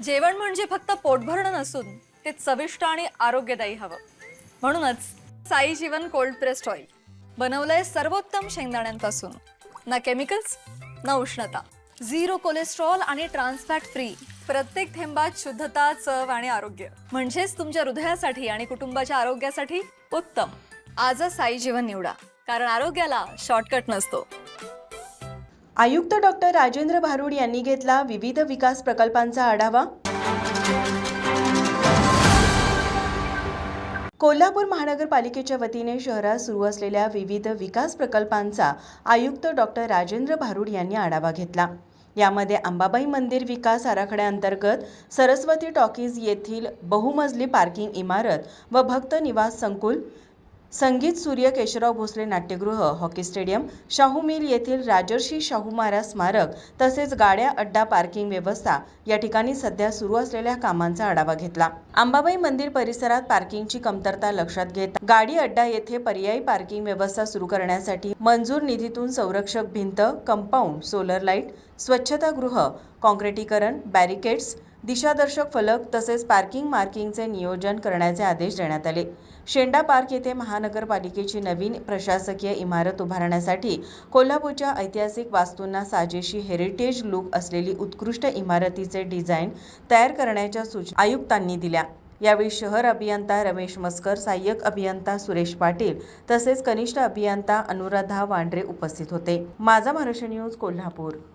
जेवण म्हणजे फक्त पोटभरणं नसून ते चविष्ट आणि आरोग्यदायी हवं. म्हणूनच साई जीवन कोल्ड प्रेस्ड ऑइल बनवलंय सर्वोत्तम शेंगदाण्यांपासून. ना केमिकल्स ना उष्णता, झिरो कोलेस्ट्रॉल आणि ट्रान्स फॅट फ्री. प्रत्येक थेंबात शुद्धता, चव आणि आरोग्य. म्हणजेच तुमच्या हृदयासाठी आणि कुटुंबाच्या आरोग्यासाठी उत्तम. आजच साई जीवन निवडा, कारण आरोग्याला शॉर्टकट नसतो. आयुक्त डॉक्टर राजेंद्र भारुड यांनी घेतला विविध विकास प्रकल्पांचा आढावा. कोल्हापूर महानगरपालिकेच्या वतीने शहरात सुरू असलेल्या विविध विकास प्रकल्पांचा आयुक्त डॉक्टर राजेंद्र भारुड यांनी आढावा घेतला. यामध्ये अंबाबाई मंदिर विकास आराखड्याअंतर्गत सरस्वती टॉकीज येथील बहुमजली पार्किंग इमारत व भक्त निवास संकुल, संगीत सूर्य केशवराव भोसले नाट्यगृह, हॉकी स्टेडियम, शाहू मिल येथील राजर्षी शाहू महाराज स्मारक तसेच गाड्या अड्डा पार्किंग व्यवस्था या ठिकाणी सध्या सुरू असलेल्या कामांचा आढावा घेतला. अंबाबाई मंदिर परिसरात पार्किंगची कमतरता लक्षात घेता गाडी अड्डा येथे पर्यायी पार्किंग व्यवस्था सुरू करण्यासाठी मंजूर निधीतून संरक्षक भिंत, कंपाऊंड, सोलर लाईट, स्वच्छतागृह, काँक्रिटीकरण, बॅरिकेड्स, दिशादर्शक फलक तसेच पार्किंग मार्किंगचे नियोजन करण्याचे आदेश देण्यात आले. शेंडा पार्क येथे महानगरपालिकेची नवीन प्रशासकीय इमारत उभारण्यासाठी कोल्हापूरच्या ऐतिहासिक वास्तूंना साजेशी हेरिटेज लुक असलेली उत्कृष्ट इमारतीचे डिझाईन तयार करण्याच्या सूचना आयुक्तांनी दिल्या. यावेळी शहर अभियंता रमेश मस्कर, सहाय्यक अभियंता सुरेश पाटील तसेच कनिष्ठ अभियंता अनुराधा वांड्रे उपस्थित होते. माझा महाराष्ट्र न्यूज, कोल्हापूर.